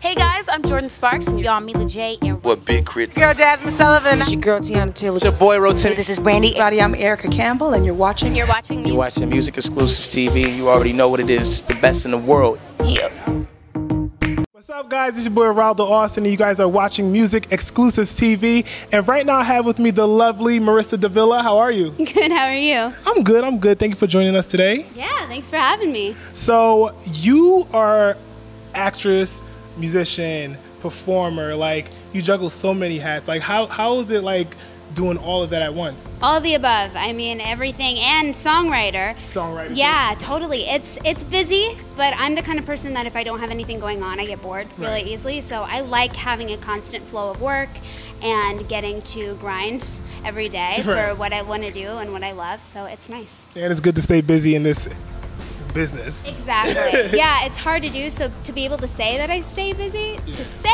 Hey guys, I'm Jordan Sparks, and y'all Mila J. and What Big Crit? Girl Jasmine Sullivan. It's your girl Tiana Taylor. It's your boy Rotin. This is Brandy. I'm Erica Campbell, and you're watching Music Exclusives TV. You already know what it is. It's the best in the world. Yeah. What's up, guys? It's your boy Raldo Austin, and you guys are watching Music Exclusives TV. And right now I have with me the lovely Marisa Davila. How are you? Good, how are you? I'm good, I'm good. Thank you for joining us today. Yeah, thanks for having me. So you are actress, musician, performer, like you juggle so many hats. Like how is it like doing all of that at once? All of the above. I mean, everything, and songwriter. Songwriter. Yeah, totally. It's busy, but I'm the kind of person that if I don't have anything going on, I get bored really easily. So I like having a constant flow of work and getting to grind every day for what I want to do and what I love. So it's nice. And it's good to stay busy in this business. Exactly. Yeah, it's hard to do. So to be able to say that I stay busy, it's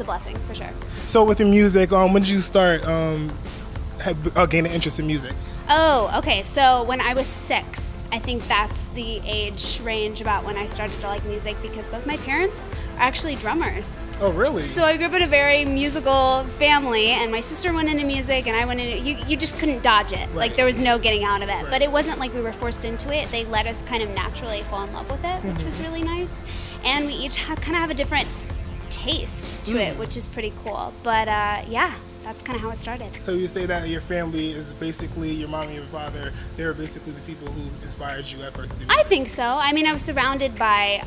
a blessing for sure. So with your music, when did you start gain an interest in music? Oh, okay. So when I was 6, I think that's the age range about when I started to like music, because both my parents are actually drummers. Oh, really? So I grew up in a very musical family, and my sister went into music, and I went into you just couldn't dodge it. Like there was no getting out of it. But it wasn't like we were forced into it. They let us kind of naturally fall in love with it, which was really nice. And we each kind of have a different taste to it, which is pretty cool. But yeah, that's kind of how it started. So you say that your family is basically your mom and your father, they were basically the people who inspired you at first to do music? I think so. I mean, I was surrounded by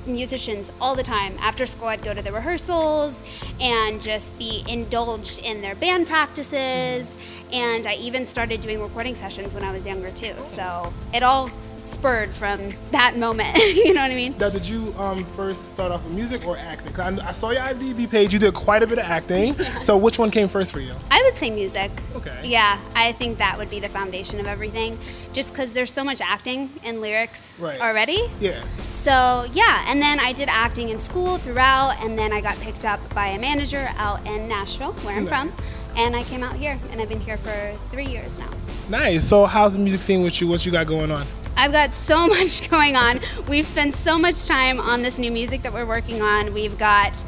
musicians all the time. After school, I'd go to the rehearsals and just be indulged in their band practices, and I even started doing recording sessions when I was younger too. So it all spurred from that moment. You know what I mean? Now, did you first start off with music or acting? 'Cause I saw your IMDb page, you did quite a bit of acting. So which one came first for you? I would say music. Okay. Yeah, I think that would be the foundation of everything, just because there's so much acting and lyrics already. Yeah. So yeah, and then I did acting in school throughout, and then I got picked up by a manager out in Nashville, where I'm from, and I came out here, and I've been here for 3 years now. Nice. So how's the music scene with you? What you got going on? I've got so much going on. We've spent so much time on this new music that we're working on. We've got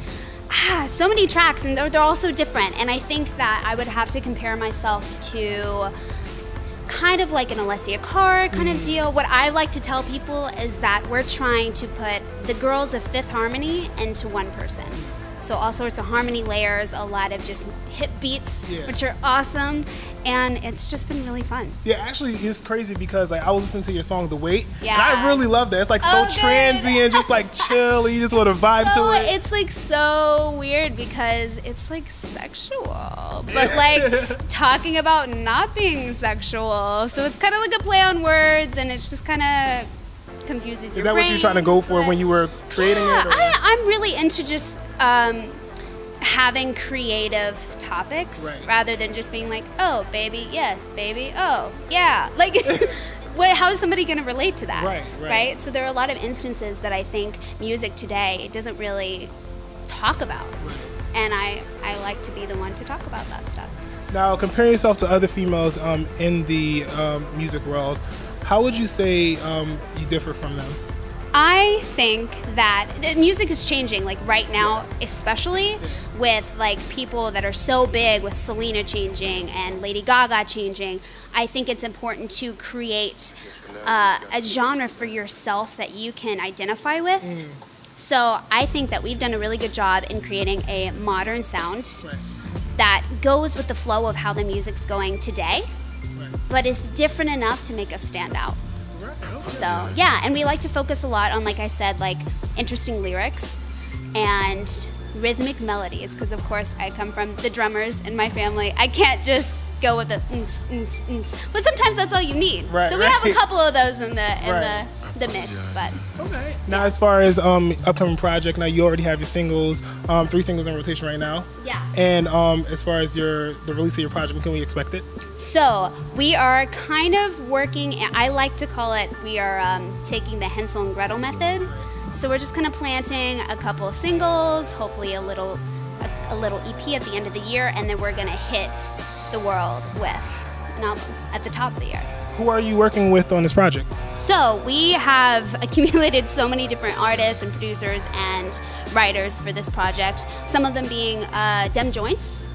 so many tracks, and they're all so different. And I think that I would have to compare myself to kind of like an Alessia Cara kind of deal. What I like to tell people is that we're trying to put the girls of Fifth Harmony into one person. So all sorts of harmony layers, a lot of just hip beats, which are awesome, and it's just been really fun. Yeah, actually, it's crazy because like I was listening to your song "The Wait," and Yeah. I really love that. It's like so transient, just like chill, and you just want to vibe to it. It's like so weird because it's like sexual, but like talking about not being sexual. So it's kind of like a play on words, and it's just kind of confuses your brain. Is that what you're trying to go for when you were creating it? Or? I'm really into just having creative topics rather than just being like, oh, baby, yes, baby, oh, yeah. Like, how is somebody going to relate to that? Right? So there are a lot of instances that I think music today doesn't really talk about. And I like to be the one to talk about that stuff. Now, comparing yourself to other females in the music world, how would you say you differ from them? I think that music is changing, like right now, especially with like people that are so big, with Selena changing and Lady Gaga changing. I think it's important to create a genre for yourself that you can identify with. So I think that we've done a really good job in creating a modern sound that goes with the flow of how the music's going today, but is different enough to make us stand out. So yeah, and we like to focus a lot on, like I said, like interesting lyrics and rhythmic melodies, because of course I come from the drummers in my family. I can't just go with the but sometimes that's all you need. So we have a couple of those in the mix. But okay. Now, as far as upcoming project, now you already have your singles, 3 singles in rotation right now. Yeah. And as far as the release of your project, when can we expect it? So we are kind of working, I like to call it, we are taking the Hansel and Gretel method. So we're just kind of planting a couple of singles, hopefully a little EP at the end of the year, and then we're gonna hit the world with an album at the top of the year. Who are you working with on this project? So we have accumulated so many different artists and producers and writers for this project. Some of them being Dem Joints,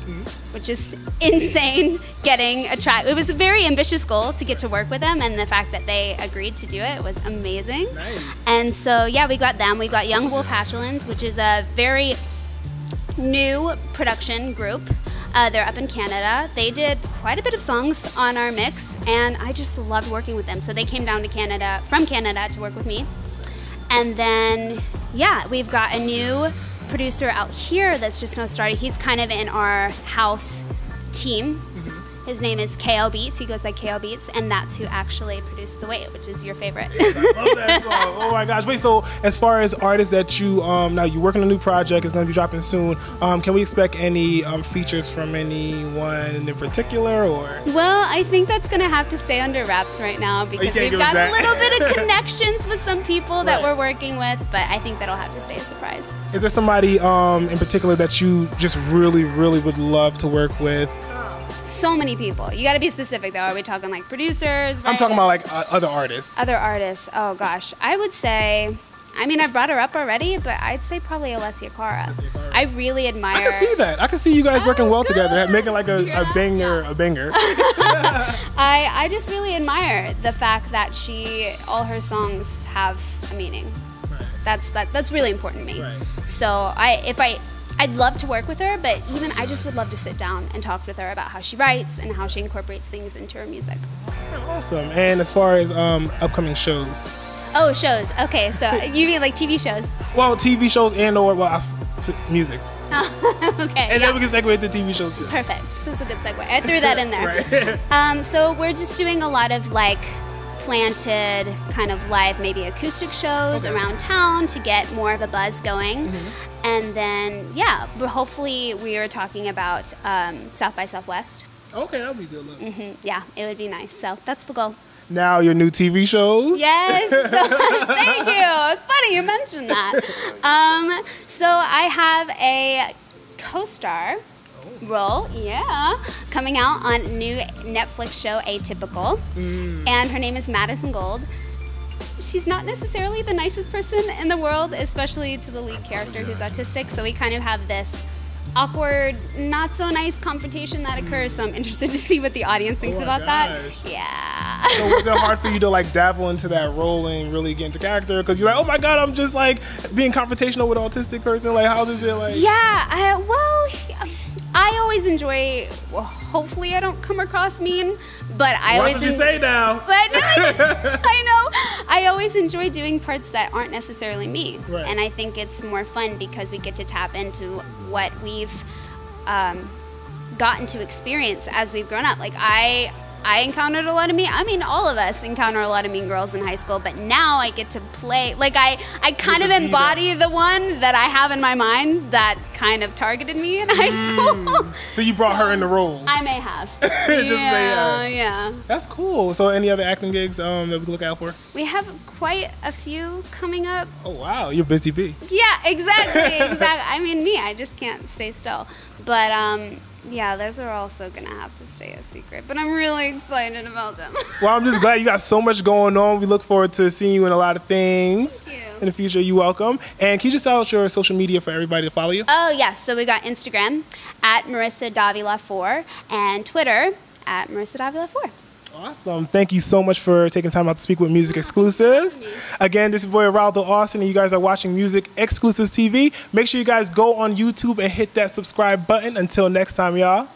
which is insane getting a track. It was a very ambitious goal to get to work with them, and the fact that they agreed to do it was amazing. Nice. And so, yeah, we got them. We got Young Wolf Hatchlands, which is a very new production group. They're up in Canada. They did quite a bit of songs on our mix, and I just loved working with them. So they came down to Canada, from Canada, to work with me. And then, yeah, we've got a new producer out here that's just now started. He's kind of in our house team. His name is KL Beats. He goes by KL Beats, and that's who actually produced The Wait, which is your favorite. I love that song. Oh my gosh. Wait, so as far as artists that you, now you're working on a new project, it's going to be dropping soon. Can we expect any features from anyone in particular, or? Well, I think that's going to have to stay under wraps right now because we've got a little bit of connections with some people that we're working with, but I think that'll have to stay a surprise. Is there somebody in particular that you just really, really would love to work with? So many people. You got to be specific though. Are we talking like producers? I'm talking about like other artists. Other artists. Oh gosh, I would say. I mean, I brought her up already, but I'd say probably Alessia Cara. I really admire. I can see that. I can see you guys working well together, making like a banger, a banger. I just really admire the fact that all her songs have a meaning. Right. That's really important to me. Right. So I'd love to work with her, but even I just would love to sit down and talk with her about how she writes and how she incorporates things into her music. Awesome. And as far as upcoming shows? Oh, shows. Okay, so you mean like TV shows? Well, TV shows and or music. Oh, okay. And then we can segue into TV shows too. Perfect. This was a good segue. I threw that in there. Right. So we're just doing a lot of like planted kind of live, maybe acoustic shows around town to get more of a buzz going. And then, yeah, but hopefully we are talking about South by Southwest. Okay, that would be a good look. Yeah, it would be nice. So that's the goal. Now your new TV shows? Yes. Thank you. It's funny you mentioned that. So I have a co-star role, coming out on a new Netflix show, Atypical. And her name is Madison Gold. She's not necessarily the nicest person in the world, especially to the lead character who's autistic. So we kind of have this awkward, not so nice confrontation that occurs. So I'm interested to see what the audience thinks about that. Yeah. So was it hard for you to like dabble into that role and really get into character? Because you're like, oh my God, I'm just like being confrontational with an autistic person. Like, how does it like? Yeah. I always enjoy. Well, hopefully, I don't come across mean, but I always. What did you say now? But I know. I always enjoy doing parts that aren't necessarily me, and I think it's more fun because we get to tap into what we've gotten to experience as we've grown up. Like I encountered a lot of mean. I mean, all of us encounter a lot of mean girls in high school, but now I get to play. Like I kind of embody the one that I have in my mind that kind of targeted me in high school. So you brought her in the role. I may have. Yeah. That's cool. So any other acting gigs that we can look out for? We have quite a few coming up. Oh wow, you're busy bee. Yeah, exactly. I mean, I just can't stay still. But yeah, those are also going to have to stay a secret, but I'm really excited about them. Well, I'm just glad you got so much going on. We look forward to seeing you in a lot of things in the future. You're welcome. And can you just tell us your social media for everybody to follow you? Oh, yes. So we got Instagram at Marisa Davila 4 and Twitter at Marisa Davila 4. Awesome. Thank you so much for taking time out to speak with Music Exclusives. Again, this is your boy Raldo Austin, and you guys are watching Music Exclusives TV. Make sure you guys go on YouTube and hit that subscribe button. Until next time, y'all.